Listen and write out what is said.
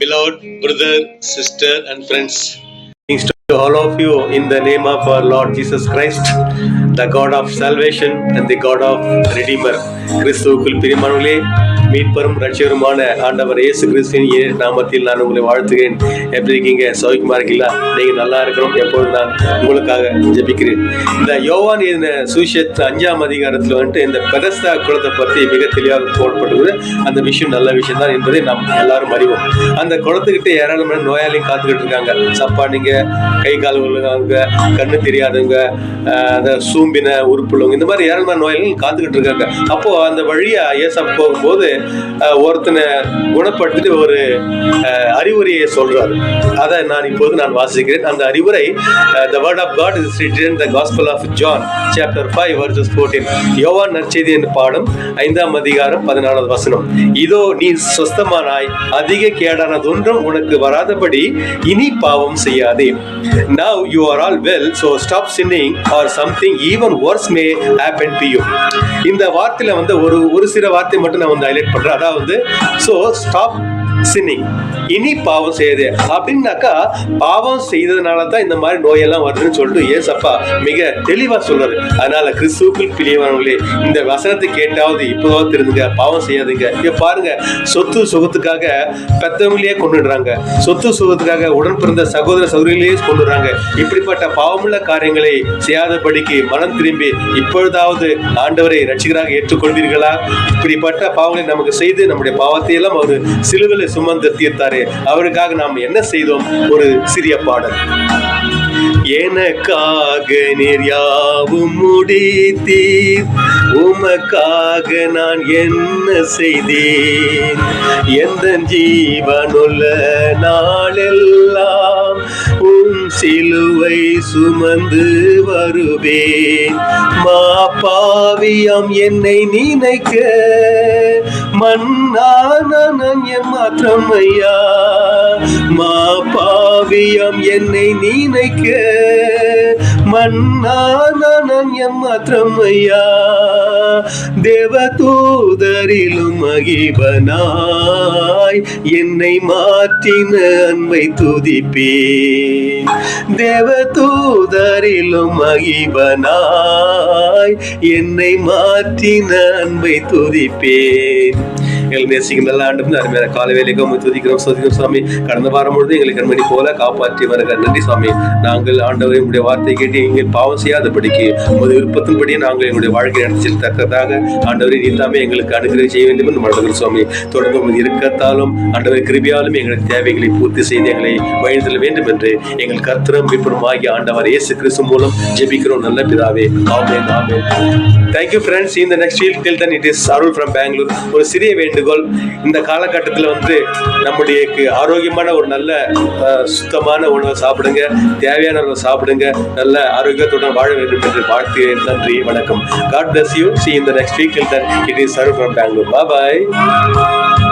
Beloved brother, sister, and friends, greetings to all of you in the name of our Lord Jesus Christ, the God of salvation and the God of Redeemer. கிறிஸ்துவுக்குள் பிரியமானவர்களே, மீட்பரும் ரட்சகருமான ஆண்டவர் இயேசு கிறிஸ்துவின் நாமத்தில் நான் உங்களை வாழ்த்துகிறேன். எப்படி இருக்கீங்க? சௌக்கியமா இருக்கீங்களா? நீங்க நல்லா இருக்கணும். எப்போதும் நான் உங்களுக்காக ஜெபிக்கிறேன். இந்த யோவான் எழுதின சுவிசேஷத்து 5ஆம் அதிகாரத்தில் வந்துட்டு இந்த பெதஸ்தா குளத்தை பற்றி மிக தெளிவாக போடப்பட்டுள்ளது. அந்த விஷயம் நல்ல விஷயம் தான் என்பதை நாம் எல்லாரும் அறிவோம். அந்த குளத்துக்கிட்ட ஏராளமான நோயாளியும் காத்துக்கிட்டு இருக்காங்க. சப்பானிங்க, கை கால் உள்ளவங்க, கண்ணு தெரியாதவங்க, அந்த சூம்பின உறுப்புள்ளவங்க, இந்த மாதிரி ஏராளமான நோயாளிகள் காத்துக்கிட்டு இருக்காங்க. அப்போ அந்த வழியா ஏசப்பா போகும்போது ஒருத்தனை குணப்படுத்திட்டு ஒரு அறிவுரையை சொல்றாரு. அதை நான் வாசிக்கிறேன். அந்த அறிவுரை, the word of God is written in the Gospel of John chapter 5 verses 14. யோவான் நற்செய்தியின் பாடம் 5ஆம் அதிகாரம் 14வது வசனம். இதோ நீ சொஸ்தமானாய், அதிக கேடானதொன்றும் உனக்கு வராதபடி இனி பாவம் செய்யாதே. Now you are all well, so stop sinning or something even worse may happen to you. இந்த வார்த்தையில வந்து ஒரு சில வார்த்தை மட்டும் நான் ஹைலைட் பண்றேன். அதாவது so stop sinning, இனி பாவம் செய்யுது அப்படின்னாக்கா, பாவம் செய்ததுனால தான் இந்த மாதிரி நோயெல்லாம் வருதுன்னு சொல்லிட்டு ஏசப்பா மிக தெளிவா சொல்றாரு. அதனால கிறிஸ்துவுக்குள் பிரியமானவர்களே, இந்த வசனத்தை கேட்டாவது இப்போதான் தெரிஞ்சுங்க, பாவம் செய்யாதுங்க. இங்க பாருங்க, சொத்து சுகத்துக்காக பெத்தவங்களையே கொண்டுடுறாங்க, சொத்து சுகத்துக்காக உடன் பிறந்த சகோதர சகோதரிகளையே கொண்டுடுறாங்க. இப்படிப்பட்ட பாவமுள்ள காரியங்களை செய்யாதபடிக்கு மனம் திரும்பி இப்பொழுதாவது ஆண்டவரை ரட்சிகராக ஏற்றுக்கொள்வீர்களா? இப்படிப்பட்ட பாவங்களை நமக்கு செய்து நம்முடைய பாவத்தை எல்லாம் அவர் சிலுவையில் சுமந்து தீர்த்தாரே, அவருக்காக நாம் என்ன செய்தோம்? ஒரு சிறிய பாடல். எனக்காக நீர் யாவும் முடித்தீர், உமக்காக நான் என்ன செய்தேன்? எந்த ஜீவனுள்ள நாளெல்லாம் உம் சிலுவை சுமந்து வருவேன். மாபாவியம் என்னை நினைக்க மன்னான மாத்திரம் ஐயா, மாபாவியம் என்னை நினைக்க மன்னான மாத்திரம் ஐயா. தேவதூதரிலும் மகிபனாய் என்னை மாற்றின அன்பை துதிப்பேன். தேவதூதரிலும் மகிபனாய் என்னை மாற்றின அன்பை துதிப்பேன். எங்கள் நேசிக்கும் நல்ல ஆண்டு அருமையான கால வேலைக்கு துதிக்கிறோம், சோதிக்கிறோம் சுவாமி. கடந்த வாரம் முழுது எங்களை கண்மணி போல காப்பாற்றி வருக. நன்றி சுவாமி. நாங்கள் ஆண்டவரை உங்களுடைய வார்த்தை கேட்டு எங்கள் பாவம் செய்யாதபடிக்கு உங்களுடைய விருப்பத்தின்படியே நாங்கள் எங்களுடைய வாழ்க்கை நடத்தி செலுத்தக்கதாக ஆண்டவரை நீத்தாமே எங்களுக்கு அனுகிரகம் செய்ய வேண்டும் என்று மனதில் சுவாமி. தொடர்ந்து இருக்கத்தாலும் ஆண்டவரை கிருபியாலும் எங்களுடைய தேவைகளை பூர்த்தி செய்து எங்களை வழிதல் வேண்டும் என்று எங்கள் கர்த்தரும் மீட்பரும் ஆகிய ஆண்டவர் இயேசு கிறிஸ்து மூலம் ஜெபிக்கிறோம் நல்ல பிதாவே. ஆமென், ஆமென். Thank you friends. In the next week, till then it is Arul from Bangalore. ஒரு சிறிய வேண்டுகோள், இந்த காலகட்டத்தில் வந்து நம்முடைய ஆரோக்கியமான ஒரு நல்ல சுத்தமான உணவை சாப்பிடுங்க, தேவையான உணவை சாப்பிடுங்க, நல்ல ஆரோக்கியத்துடன் வாழ வேண்டும் என்று வாழ்த்துகிறேன். நன்றி, வணக்கம். God bless you. See you in the next week. Till then it is Arul from Bangalore. Bye bye.